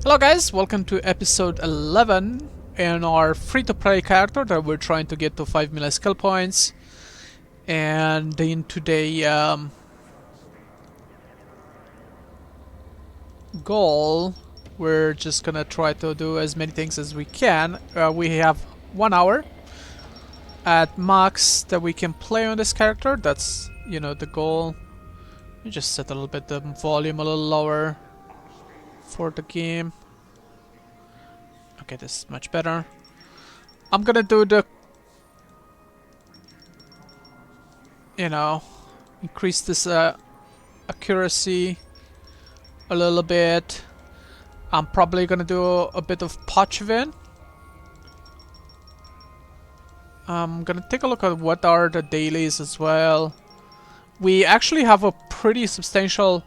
Hello guys, welcome to episode 11 in our free-to-play character that we're trying to get to 5 million skill points. And in today goal, we're just gonna try to do as many things as we can. We have 1 hour at max that we can play on this character. That's, the goal. You just set a little bit the volume a little lower for the game. Okay, this is much better. I'm gonna do the, increase this accuracy a little bit. I'm probably gonna do a bit of Pochven. I'm gonna take a look at what are the dailies as well. We actually have a pretty substantial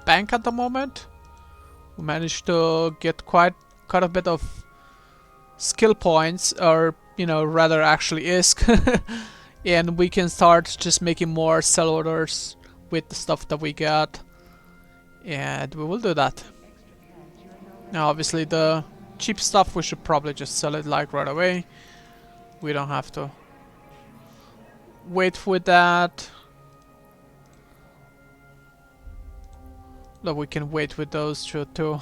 bank at the moment. We managed to get quite a bit of skill points, or rather actually ISK. And we can start just making more sell orders with the stuff that we got, and we will do that. Now obviously the cheap stuff we should probably just sell it like right away. We don't have to wait with that. Though we can wait with those too.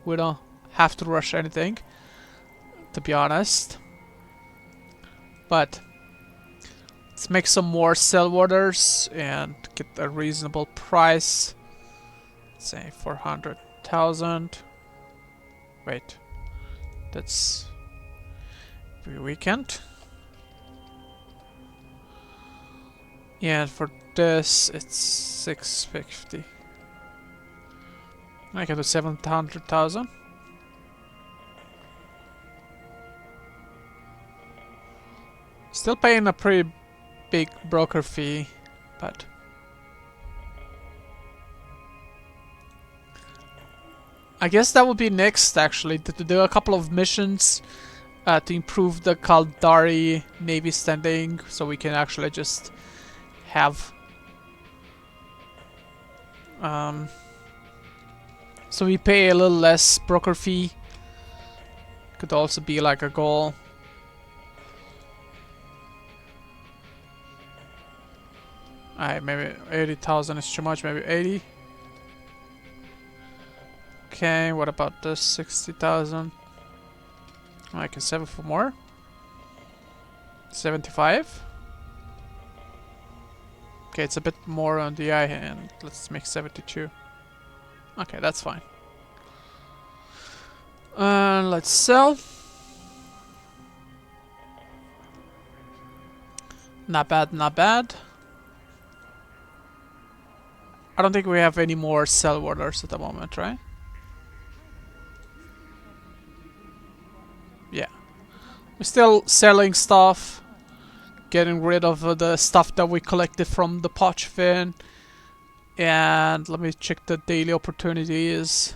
We don't have to rush anything, to be honest. But let's make some more sell orders and get a reasonable price. Let's say 400,000. Wait, that's every weekend. Yeah, for this it's 650. I can do 700,000. Still paying a pretty big broker fee, but I guess that would be next, actually, to do a couple of missions to improve the Kaldari Navy standing, so we can actually just have so we pay a little less broker fee. Could also be like a goal. Alright, maybe 80,000 is too much, maybe 80. Okay, what about this 60,000? I can save it for more. 75. Okay, it's a bit more on the eye hand. Let's make 72. Okay, that's fine. Let's sell. Not bad, not bad. I don't think we have any more sell orders at the moment, right? Yeah. We're still selling stuff. Getting rid of the stuff that we collected from the Pochven. And let me check the daily opportunities.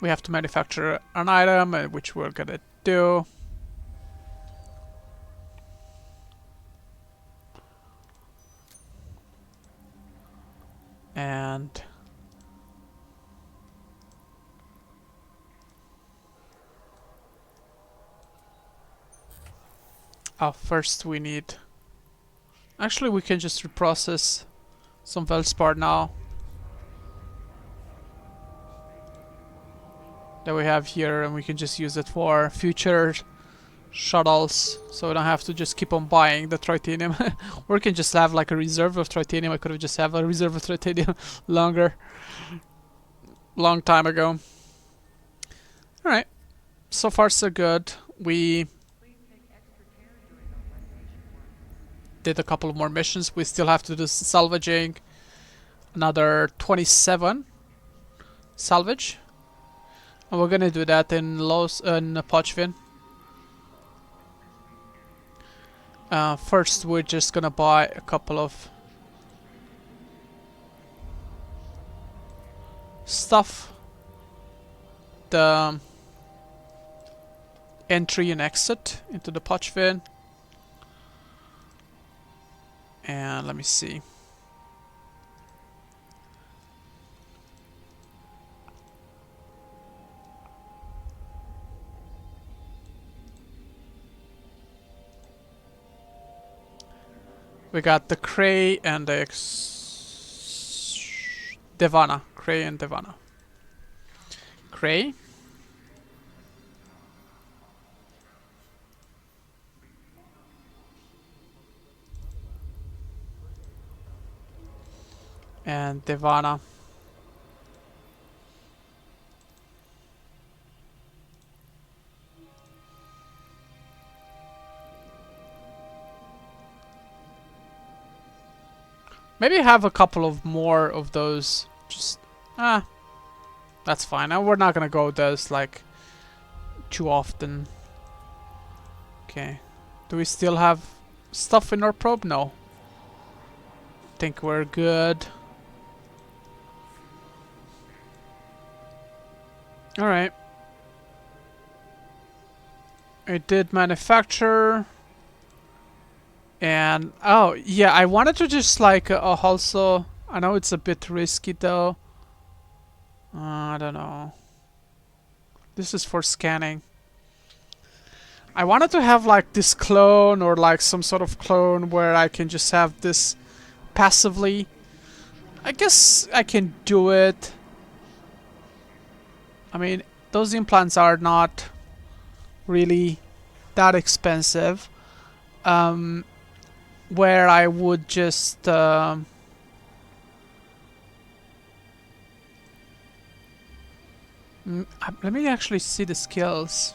We have to manufacture an item, which we're gonna do. And first we need... Actually, we can just reprocess some Veldspar now that we have here, and we can just use it for future shuttles, so we don't have to just keep on buying the tritanium. Or we can just have like a reserve of tritanium. I could have just have a reserve of tritanium long time ago. Alright, so far so good. We did a couple of more missions. We still have to do salvaging. Another 27 salvage. And we're gonna do that in Pochven. First, we're just gonna buy a couple of stuff. The entry and exit into the Pochven. And let me see. We got the Cray and the Devana. Cray and Devana. Cray. And Devana. Maybe have a couple of more of those. Just that's fine. And we're not gonna go those like too often. Okay. Do we still have stuff in our probe? No. Think we're good. Alright. I did manufacture. And oh yeah, I wanted to just like also, I know it's a bit risky though. I don't know. This is for scanning. I wanted to have like this clone or like some sort of clone where I can just have this passively. I guess I can do it. I mean, those implants are not really that expensive. Where I would just let me actually see the skills.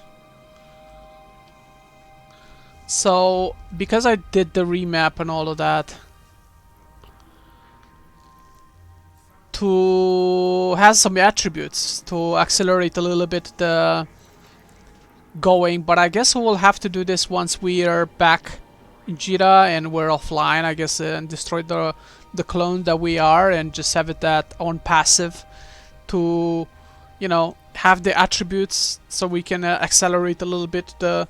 So because I did the remap and all of that, to have some attributes to accelerate a little bit the going, but I guess we will have to do this once we are back in Jita and we're offline, I guess, and destroy the clone that we are and just have it that on passive to, you know, have the attributes so we can accelerate a little bit the,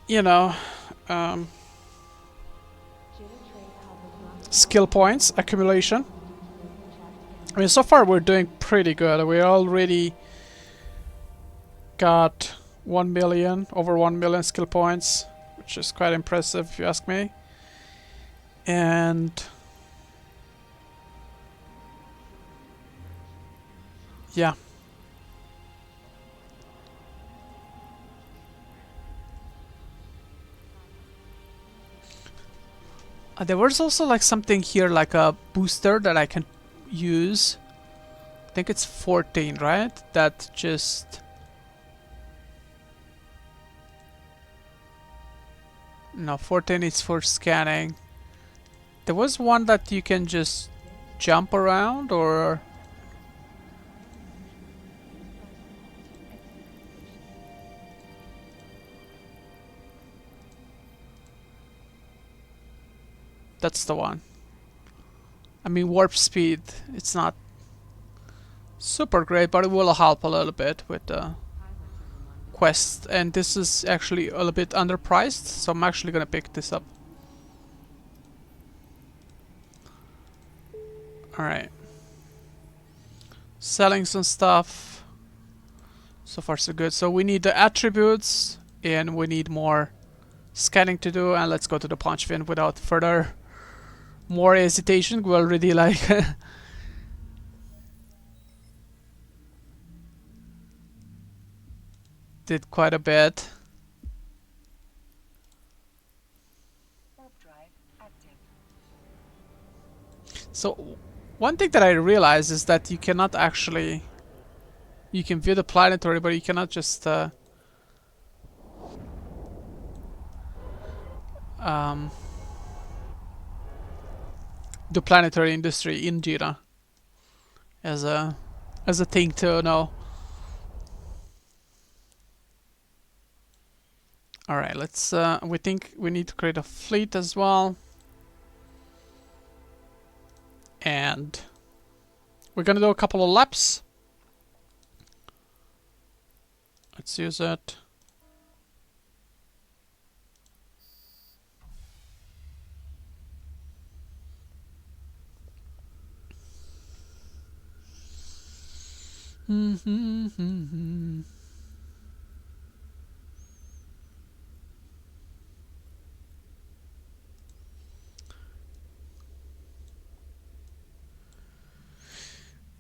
you know, skill points accumulation. I mean, so far we're doing pretty good. We already got 1 million, over 1 million skill points, which is quite impressive if you ask me. And yeah. There was also like something here, like a booster that I can use. I think it's 14, right? That just... No, 14 is for scanning. There was one that you can just jump around, or... That's the one. I mean, warp speed, it's not super great, but it will help a little bit with the quest. And this is actually a little bit underpriced, so I'm actually gonna pick this up. Alright. Selling some stuff. So far so good. So we need the attributes, and we need more scanning to do, and let's go to the Pochven without further more hesitation. We already like did quite a bit. So one thing that I realized is that you cannot actually, you can view the planetary, but you cannot just do planetary industry in Jita as a thing to know. Alright, let's we think we need to create a fleet as well. And we're gonna do a couple of laps. Let's use it.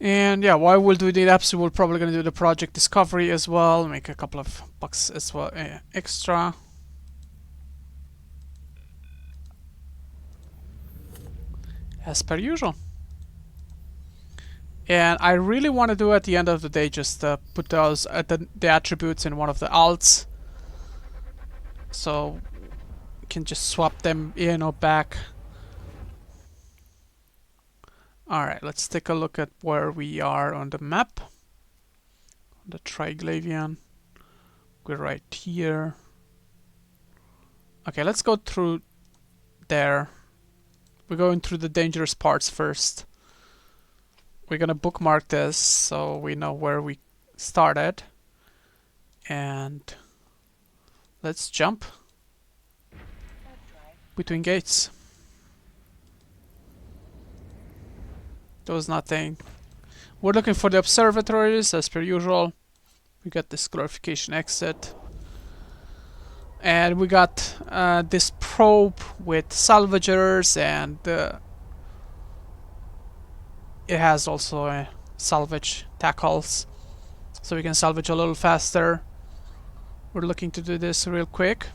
And yeah, while we'll do the apps, we're probably gonna do the project discovery as well. Make a couple of bucks as well extra. As per usual. And I really want to do at the end of the day just put those the attributes in one of the alts, so we can just swap them in or back. Alright, let's take a look at where we are on the map. The Triglavian. We're right here. Okay, let's go through there. We're going through the dangerous parts first. We're gonna bookmark this so we know where we started. And let's jump between gates. There was nothing. We're looking for the observatories as per usual. We got this glorification exit. And we got this probe with salvagers, and it has also salvage tackles, so we can salvage a little faster. We're looking to do this real quick.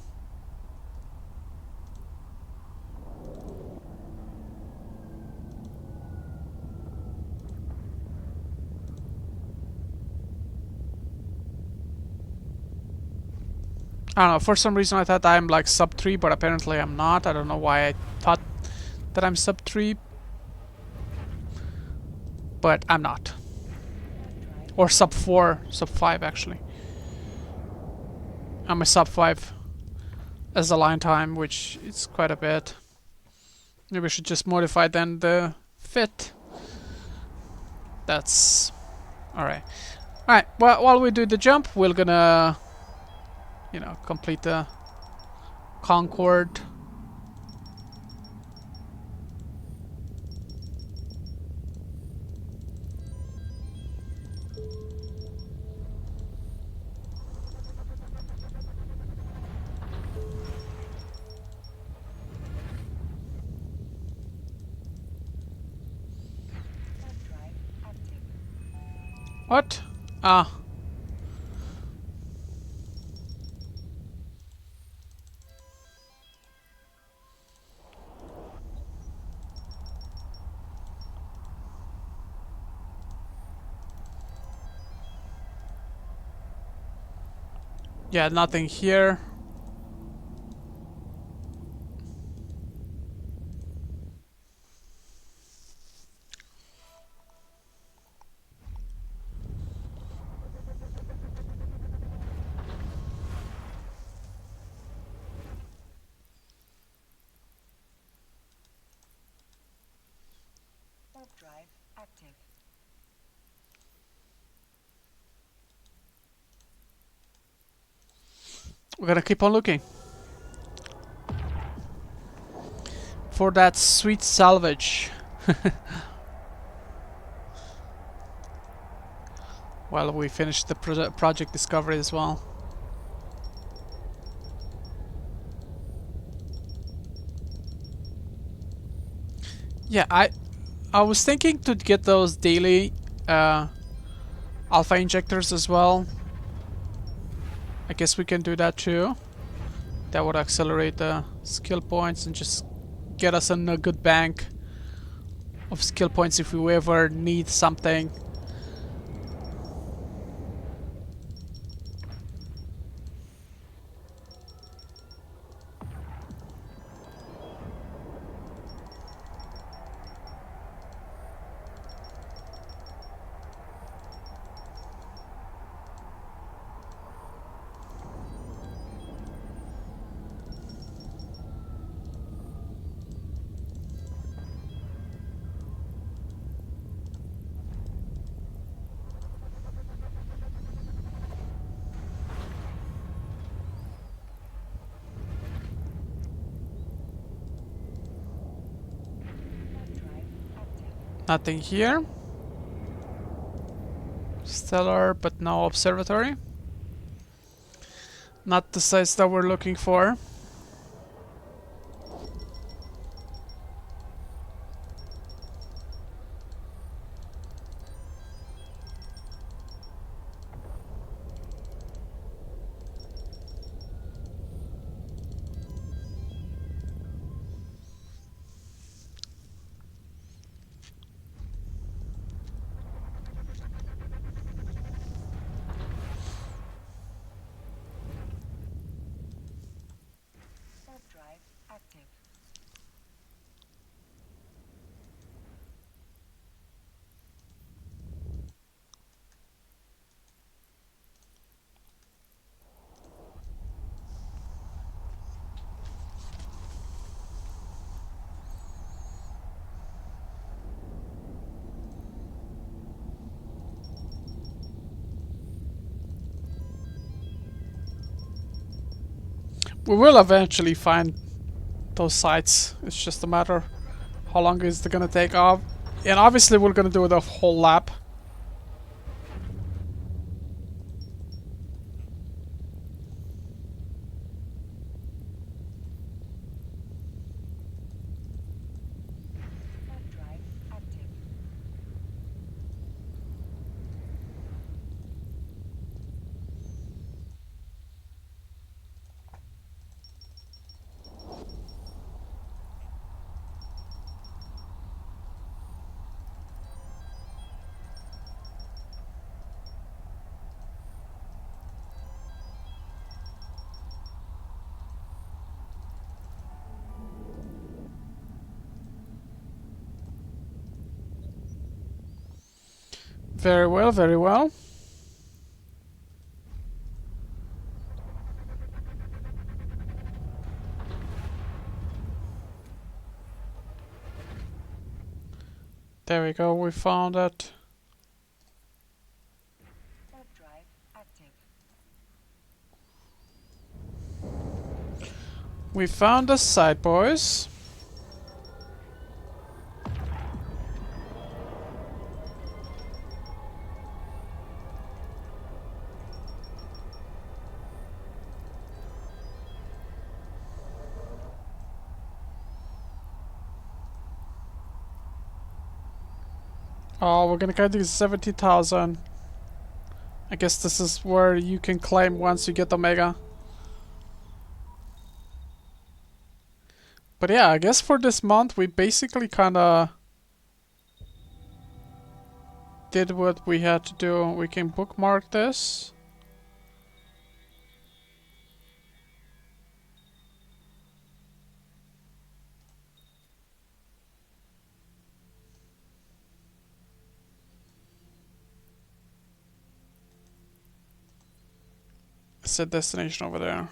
I don't know, for some reason I thought I'm like sub 3, but apparently I'm not. I don't know why I thought that I'm sub 3, but I'm not. Or sub 4, sub 5 actually. I'm a sub 5 as the line time, which is quite a bit. Maybe we should just modify then the fit. That's alright. Alright, well, while we do the jump, we're gonna, you know, complete the Concord. What? Ah. Yeah, nothing here. Drive active. We're gonna keep on looking for that sweet salvage. While we finish the project discovery as well. Yeah, I was thinking to get those daily alpha injectors as well. I guess we can do that too. That would accelerate the skill points and just get us in a good bank of skill points if we ever need something. Nothing here. Stellar, but no observatory. Not the size that we're looking for. We will eventually find those sites. It's just a matter how long is it gonna take off. And obviously we're gonna do the whole lap. Very well, very well. There we go, we found it. We found the site, boys. Oh, we're gonna get these 70,000. I guess this is where you can claim once you get Omega. But yeah, I guess for this month we basically kinda did what we had to do. We can bookmark this. Set destination over there.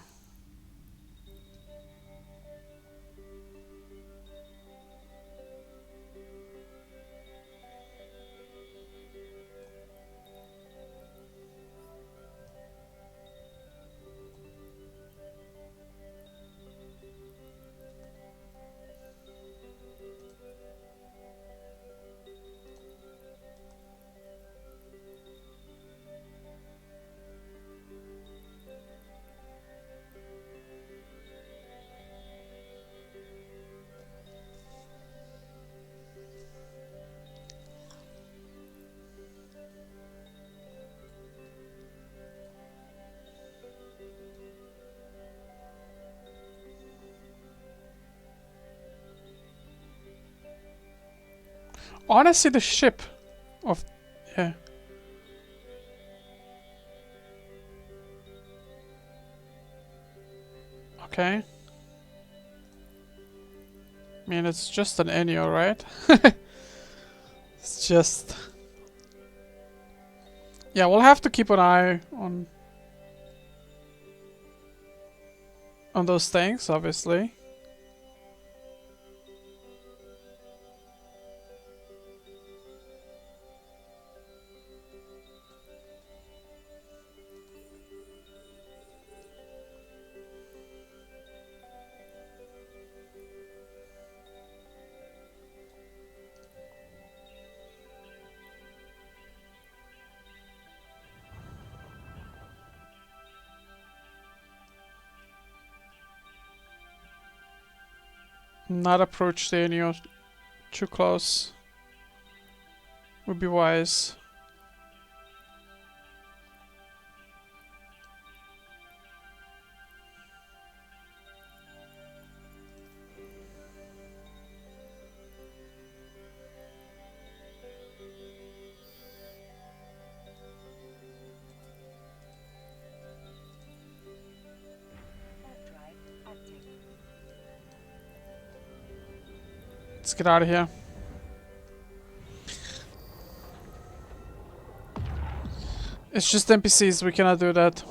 Honestly, the ship of... yeah. Okay. I mean, it's just an Enyo, right? It's just... yeah, we'll have to keep an eye on those things, obviously. Not approach the Enyo too close. Would be wise. Let's get out of here. It's just NPCs, we cannot do that.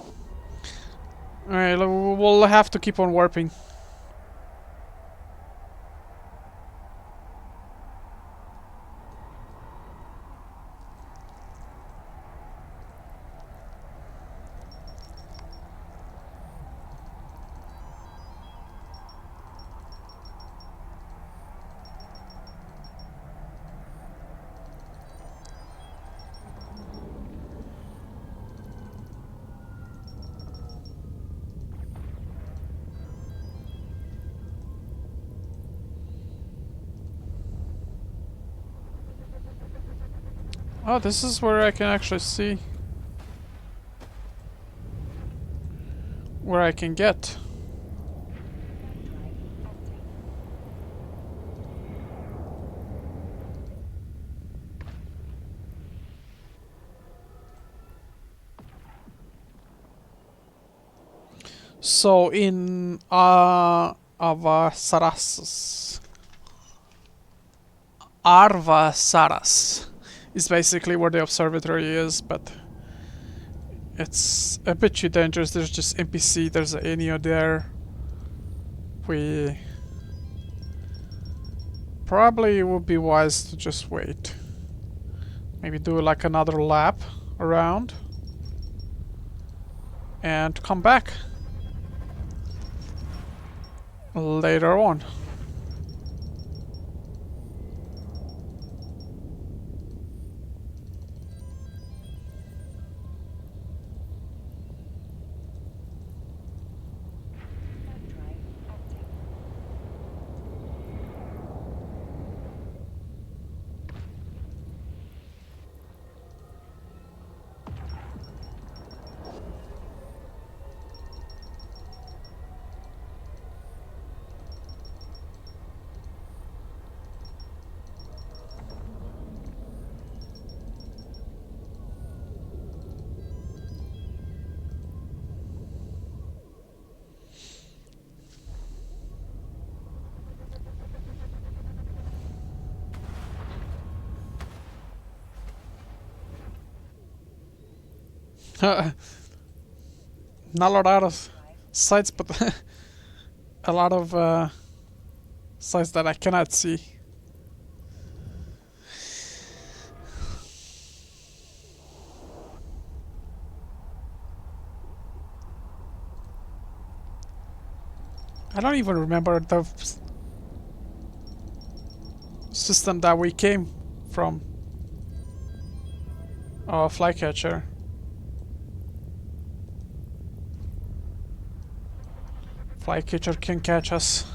Alright, we'll have to keep on warping. Oh, this is where I can actually see where I can get. So in Avasaras, Arvasaras is basically where the observatory is, but it's a bit too dangerous. There's just NPC, there's an Enio there. We probably would be wise to just wait. Maybe do like another lap around and come back later on. Not a lot of sites, but a lot of sites that I cannot see. I don't even remember the system that we came from. Oh, flycatcher. Flycatcher can catch us.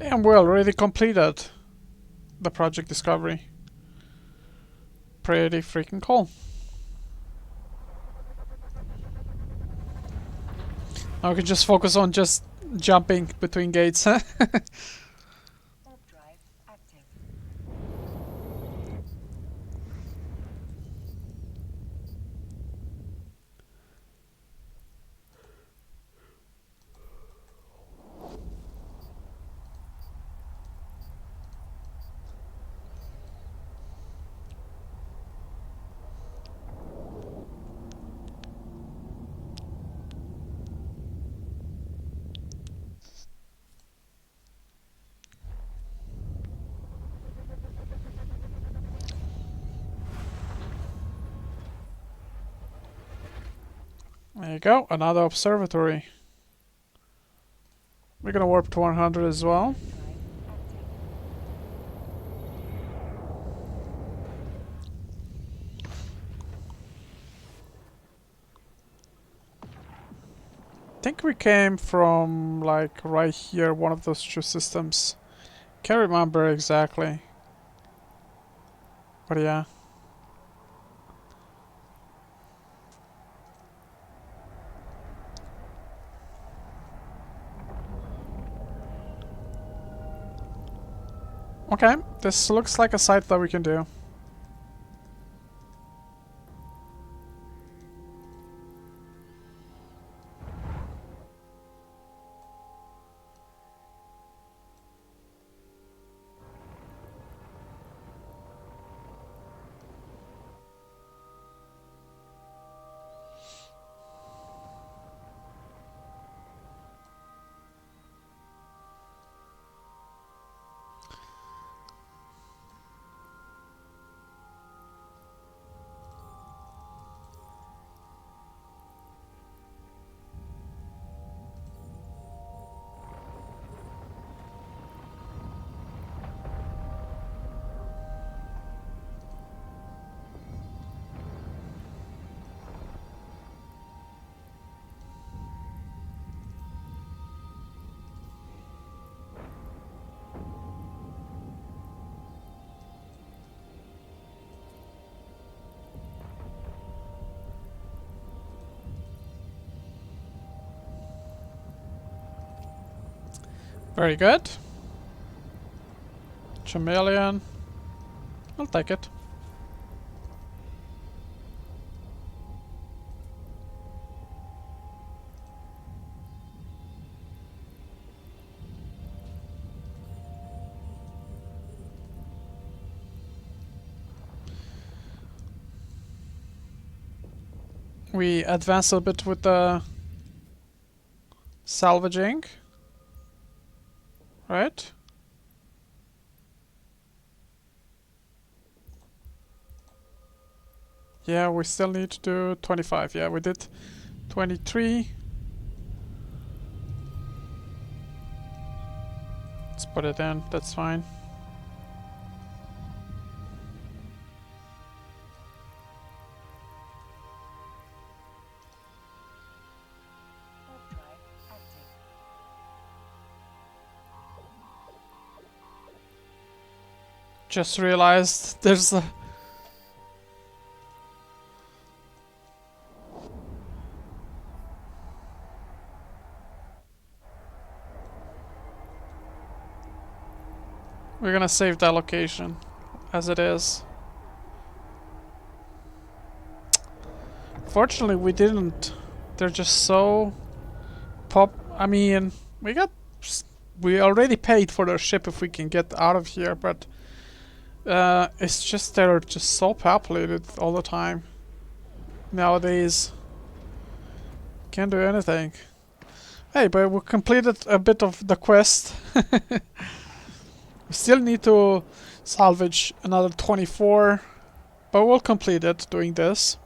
And we already completed the project discovery. Pretty freaking cool. Now we can just focus on just jumping between gates. There you go, another observatory. We're gonna warp to 100 as well. I think we came from like right here, one of those two systems. Can't remember exactly. But yeah. Okay, this looks like a site that we can do. Very good. Chameleon. I'll take it. We advance a bit with the salvaging. Right? Yeah, we still need to do 25. Yeah, we did 23. Let's put it in. That's fine. Just realized there's a... We're gonna save that location as it is. Fortunately, we didn't. They're just so pop. I mean, we already paid for their ship if we can get out of here, but it's just they're just so populated all the time nowadays. Can't do anything. Hey, but we completed a bit of the quest. We still need to salvage another 24, but we'll complete it doing this.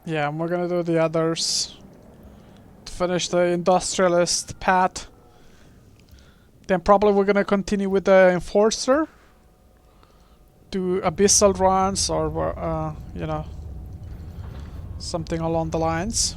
Yeah, and we're gonna do the others to finish the Industrialist path. Then probably we're gonna continue with the Enforcer. Do abyssal runs or, you know, something along the lines.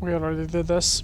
We already did this.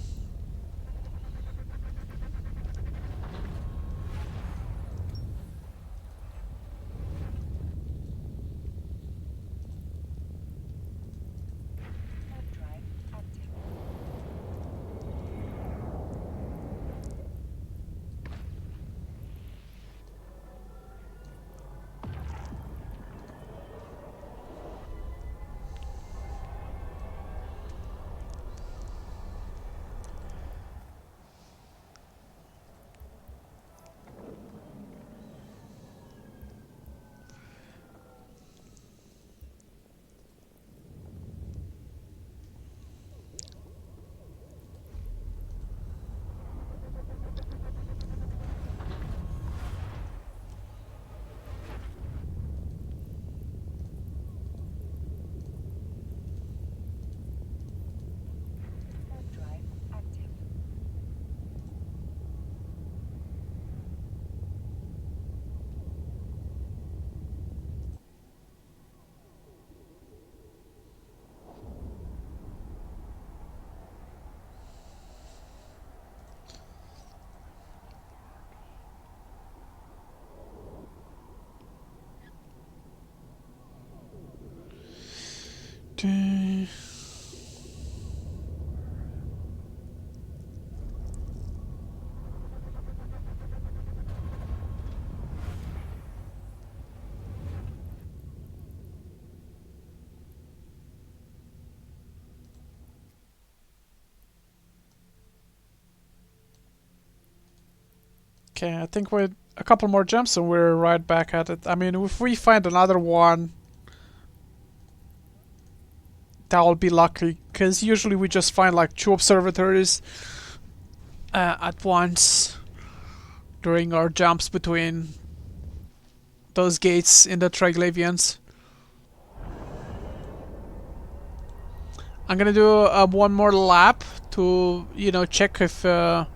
Okay, I think with a couple more jumps and we're right back at it. I mean, if we find another one, that will be lucky, because usually we just find like 2 observatories at once during our jumps between those gates in the Triglavians. I'm gonna do one more lap to, you know, check if the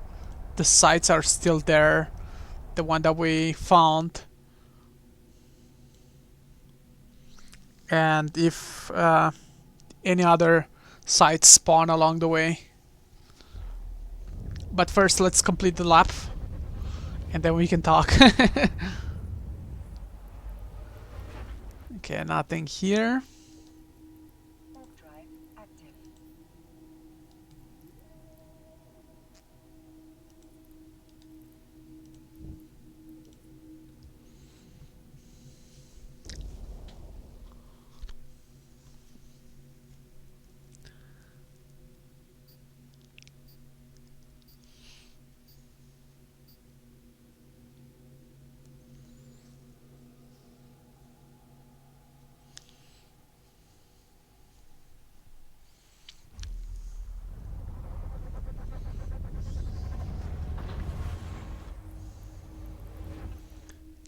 sites are still there, the one that we found, and if any other sites spawn along the way. But first, let's complete the lap, and then we can talk. Okay, nothing here.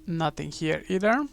Nothing here either.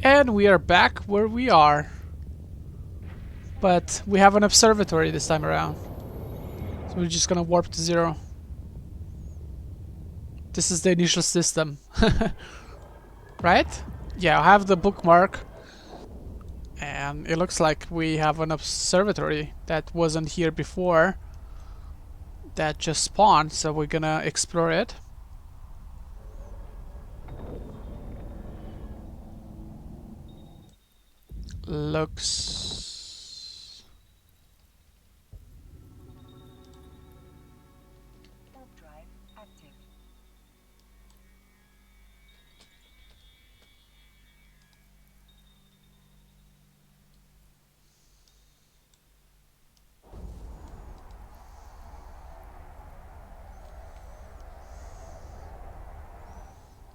And we are back where we are. But we have an observatory this time around. So we're just gonna warp to 0. This is the initial system. Right? Yeah, I have the bookmark. And it looks like we have an observatory that wasn't here before. That just spawned, so we're gonna explore it. Looks...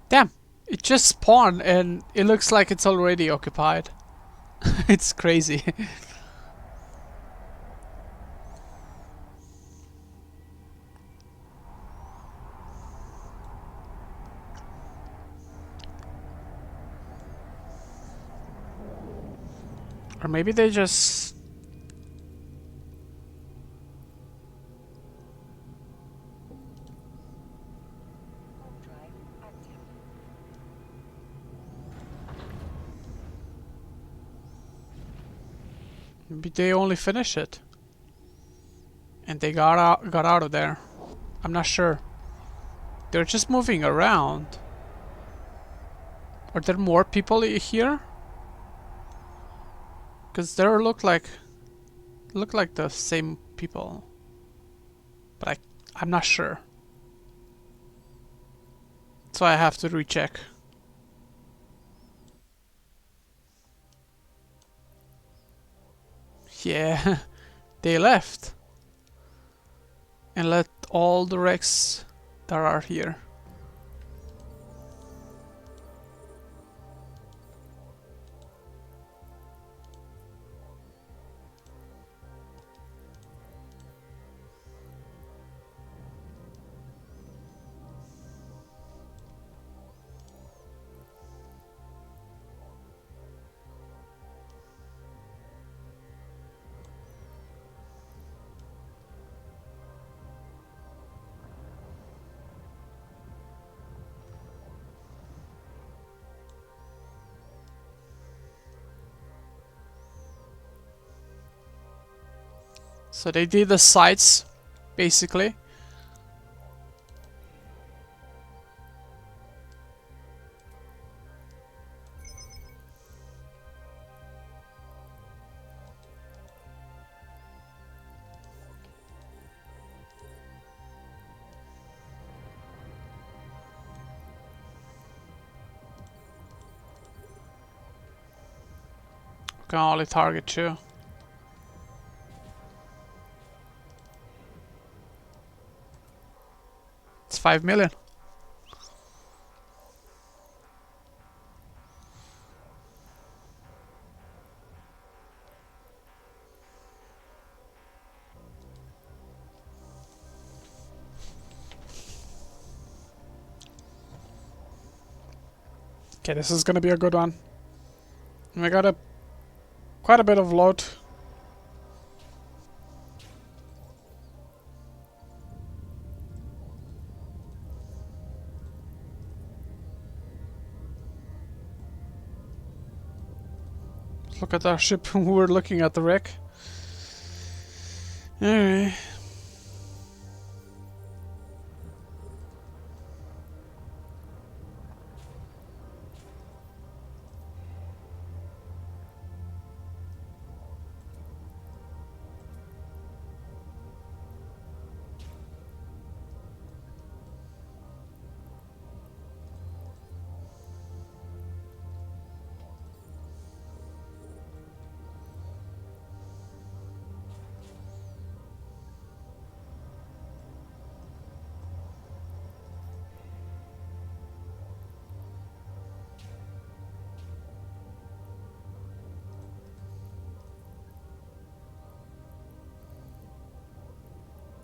Damn! It just spawned and it looks like it's already occupied. It's crazy. maybe they just... Maybe they only finish it. And they got out of there. I'm not sure. They're just moving around. Are there more people here? Because they look like the same people. But I'm not sure. So I have to recheck. Yeah, they left. And let all the wrecks that are here. So they did the sites, basically. Can only target 2. It's 5 million. Okay, this is gonna be a good one. We got quite a bit of load. Look at our ship. We're looking at the wreck. Alright.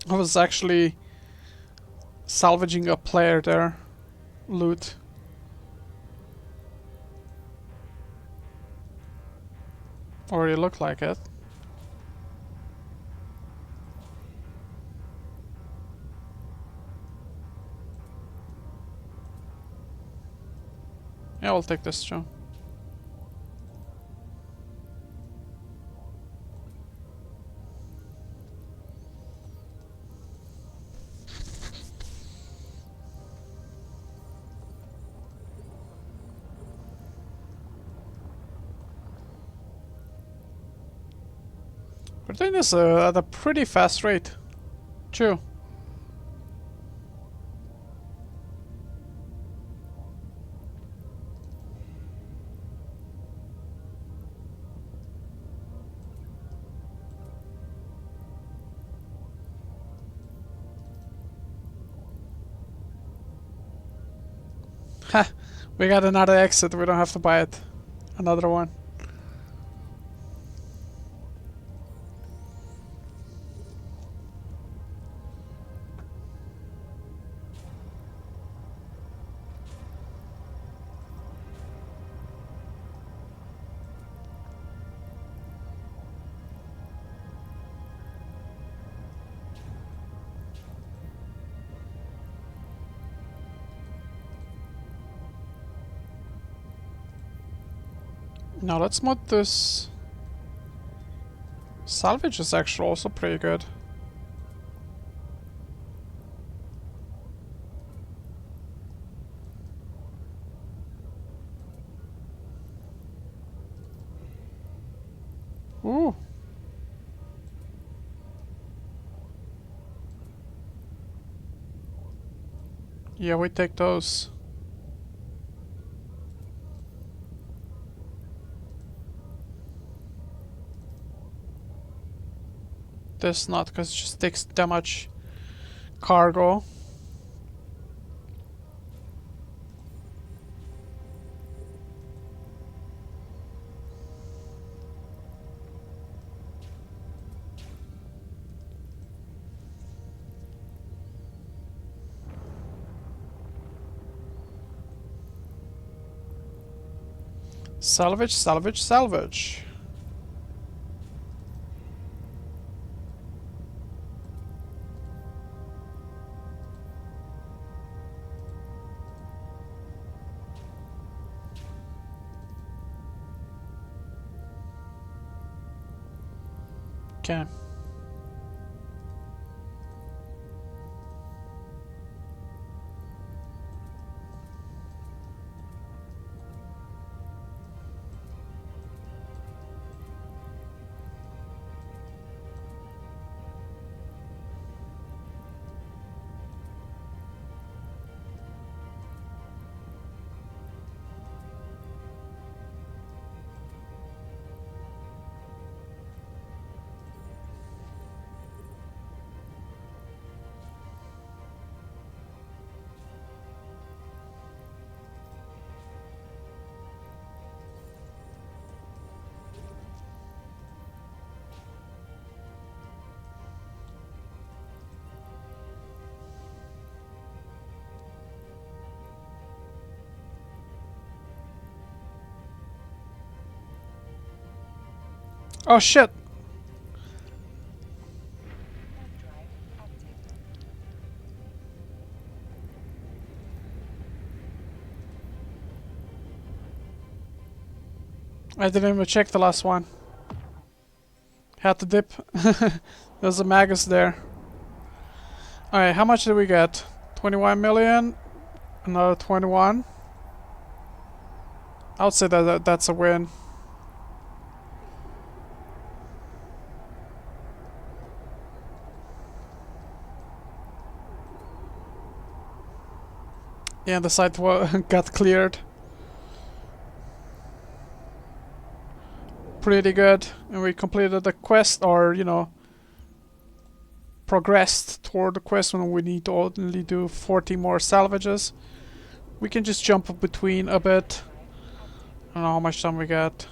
I was actually salvaging a player there. Loot. Or it looked like it. Yeah, I'll take this, Joe. We're doing this at a pretty fast rate. True. Ha! We got another exit, we don't have to buy it. Another one. Now let's mod this. Salvage is actually also pretty good. Ooh. Yeah, we take those. This not, because it just takes that much cargo. Salvage, salvage, salvage. Okay. Oh shit! I didn't even check the last one. Had to dip. There's a Magus there. Alright, how much did we get? 21 million? Another 21? I would say that's a win. Yeah, the site got cleared. Pretty good. And we completed the quest, or, you know, progressed toward the quest when we need to only do 40 more salvages. We can just jump between a bit. I don't know how much time we got.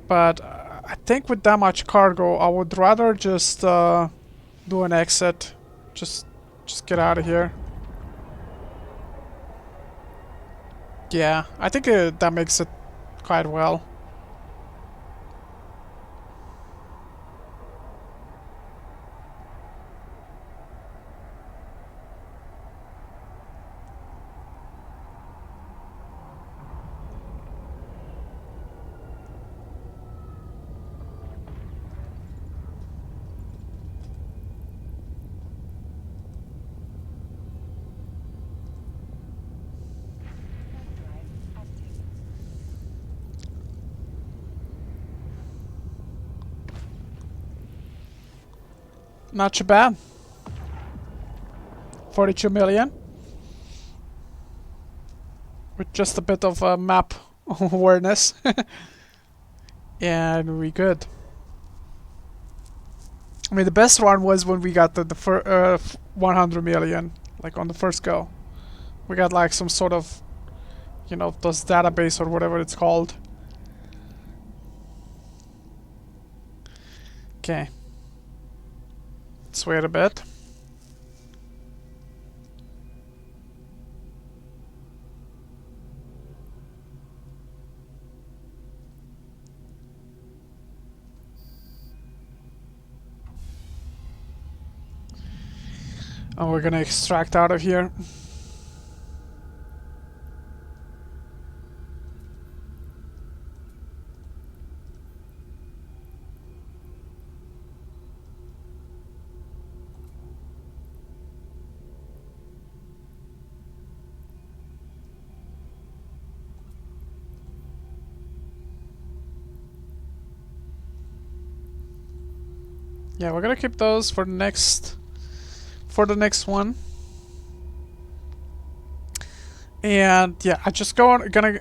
But I think with that much cargo, I would rather just do an exit. Just get out of here. Yeah, I think that makes it quite well. Not too bad. 42 million. With just a bit of map awareness. And we good. I mean, the best run was when we got the 100 million. Like on the first go. We got like some sort of, you know, those database or whatever it's called. Okay. Let's wait a bit. And we're gonna extract out of here. Yeah, we're gonna keep those for the next one. And yeah, I just gonna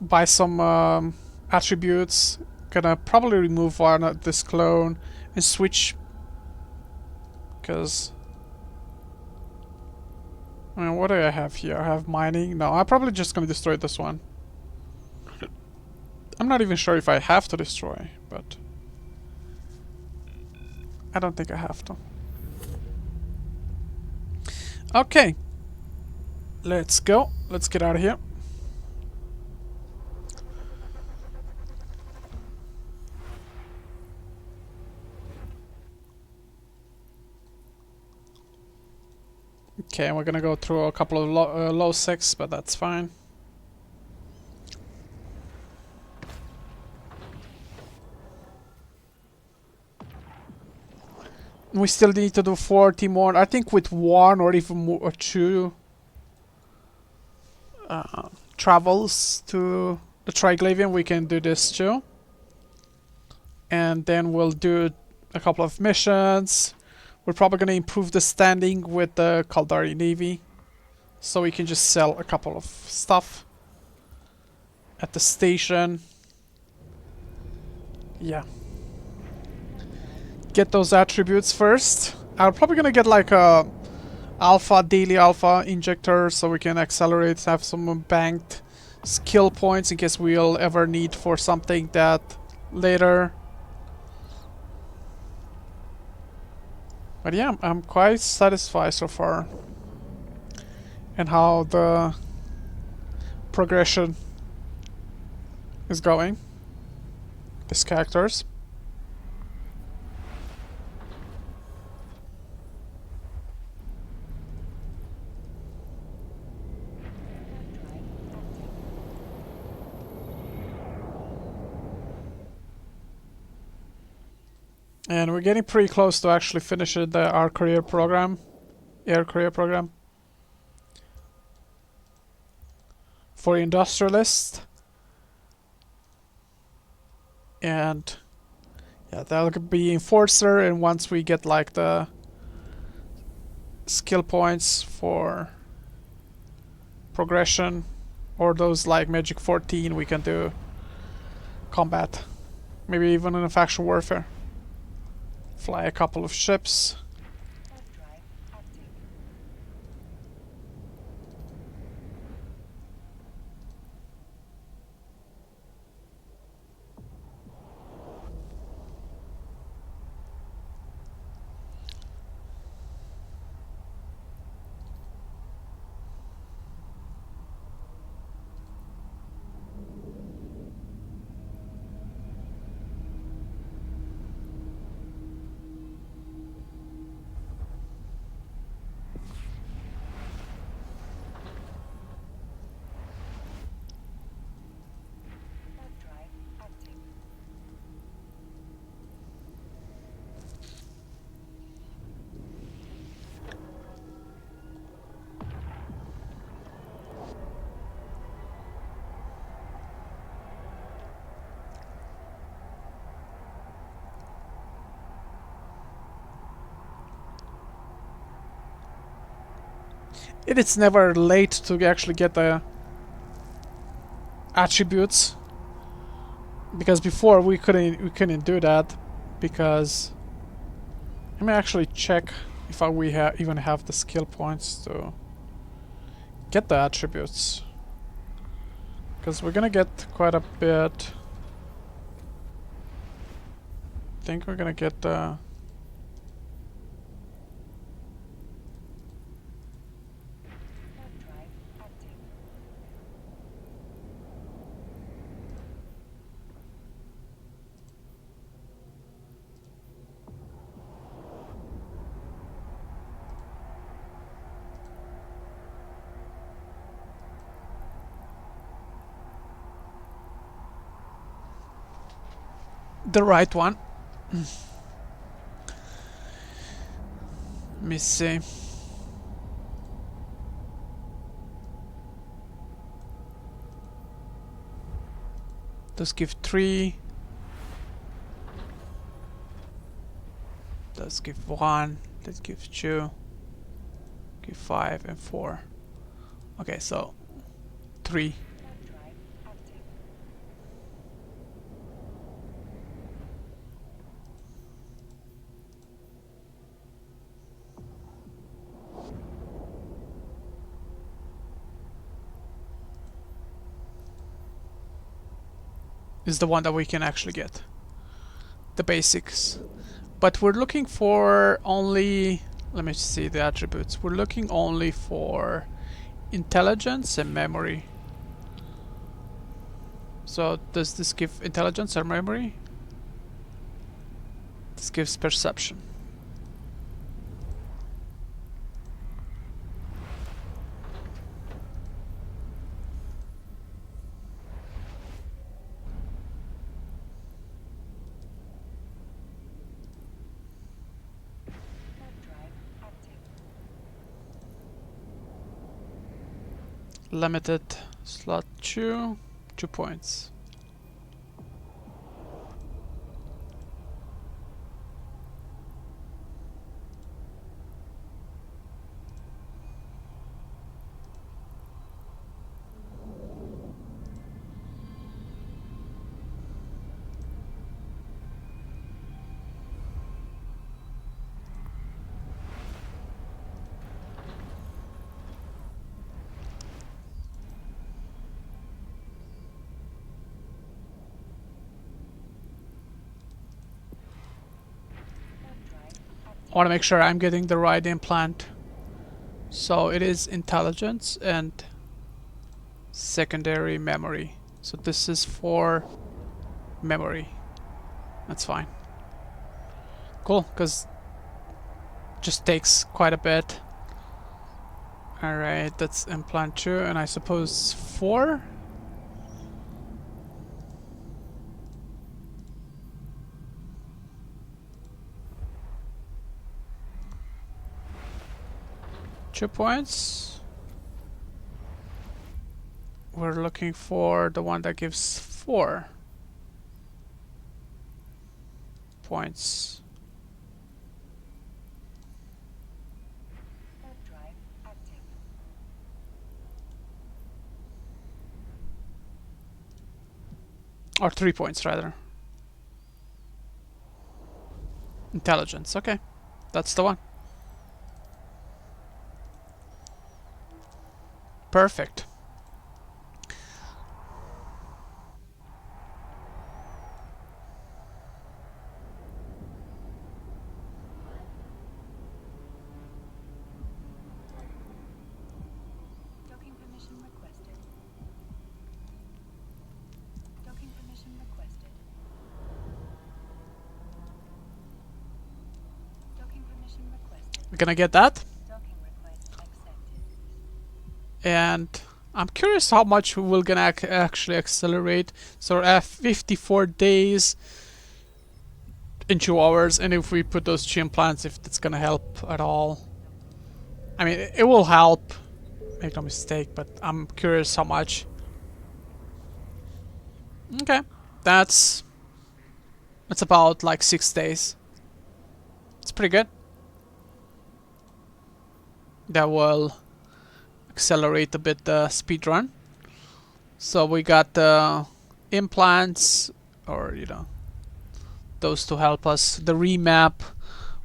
buy some attributes. Gonna probably remove one of this clone and switch, because I mean, what do I have here? I have mining. No, I'm probably just gonna destroy this one. I'm not even sure if I have to destroy, but I don't think I have to. Okay, let's go. Let's get out of here. Okay, we're gonna go through a couple of low secs, but that's fine. We still need to do 40 more. I think with one or even more, or two travels to the Triglavian, we can do this too. And then we'll do a couple of missions. We're probably going to improve the standing with the Caldari Navy, so we can just sell a couple of stuff at the station. Yeah. Get those attributes first. I'm probably going to get like a Daily Alpha Injector, so we can accelerate, have some banked skill points in case we'll ever need for something that later. But yeah, I'm quite satisfied so far, and how the progression is going. These characters. And we're getting pretty close to actually finishing our career program, air career program. For Industrialist. And yeah, that'll be Enforcer, and once we get like the skill points for progression, or those like Magic 14, we can do combat. Maybe even in a faction warfare. Fly a couple of ships. It's never late to actually get the attributes, because before we couldn't do that, because let me actually check if we even have the skill points to get the attributes, because we're gonna get quite a bit. I think we're gonna get the right one. Let me see. Let's give 3. Let's give 1. Let's give 2. Give 5 and 4. Okay, so 3. Is the one that we can actually get. The basics. But we're looking for only... Let me see the attributes. We're looking only for intelligence and memory. So does this give intelligence or memory? This gives perception. Limited slot 2, 2 points. I want to make sure I'm getting the right implant. So it is intelligence and secondary memory. So this is for memory. That's fine. Cool, because just takes quite a bit. Alright, that's implant 2 and I suppose 4? Two points. We're looking for the one that gives 4 points. Or 3 points rather. Intelligence, okay. That's the one. Perfect. Docking permission requested. Docking permission requested. Docking permission requested. We're gonna get that. Docking request accepted. And I'm curious how much we're gonna actually accelerate. So we're at 54 days in 2 hours, and if we put those 2 implants, if it's gonna help at all. I mean, it will help, make no mistake, but I'm curious how much. Okay, that's about like 6 days. It's pretty good. That will accelerate a bit the speed run. So we got the implants, or you know, those to help us. The remap.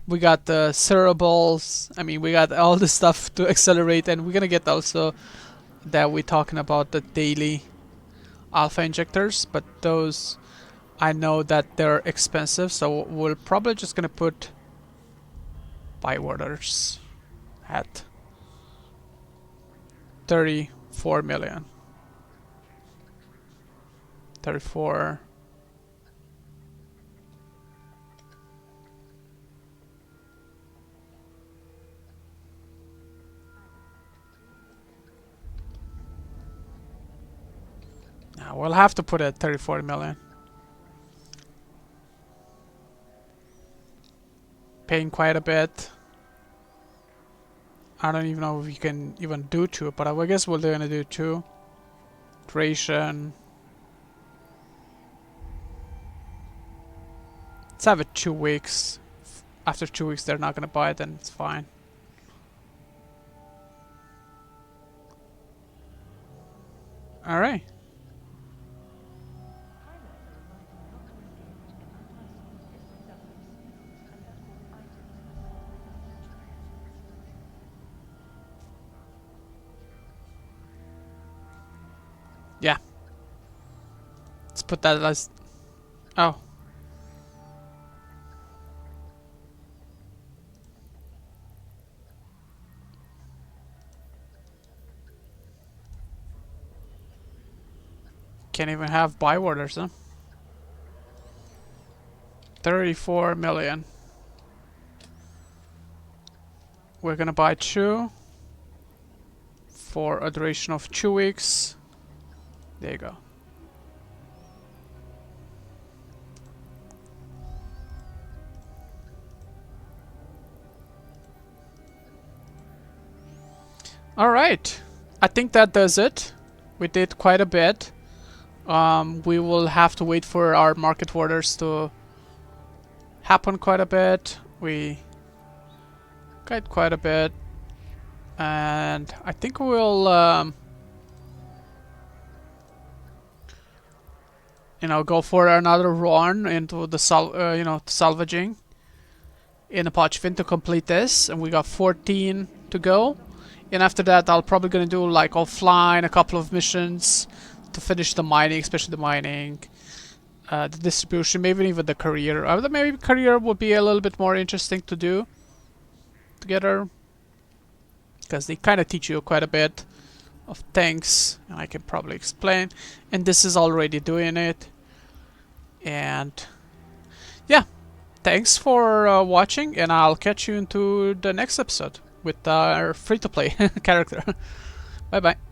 We got the cerebrals. I mean, we got all the stuff to accelerate, and we're gonna get also that we're talking about the daily alpha injectors, but those I know that they're expensive, so we're probably just gonna put buy orders at 34 million. 34. Now we'll have to put it at 34 million. Paying quite a bit. I don't even know if we can even do 2, but I guess we're gonna do 2. Duration. Let's have it 2 weeks. after 2 weeks they're not gonna buy it, then it's fine. Alright. Yeah. Let's put that as... Oh. Can't even have buy orders, huh? 34 million. We're gonna buy 2 for a duration of 2 weeks. There you go. Alright. I think that does it. We did quite a bit. We will have to wait for our market orders to happen quite a bit. We got quite a bit. And I think we'll you know, go for another run into the salvaging in the Pochven to complete this, and we got 14 to go. And after that, I'll probably gonna do like offline a couple of missions to finish the mining, especially the mining, the distribution, maybe even the career. Maybe career would be a little bit more interesting to do together, because they kind of teach you quite a bit of things, and I can probably explain. And this is already doing it. And yeah, thanks for watching, and I'll catch you into the next episode with our free-to-play character. Bye bye.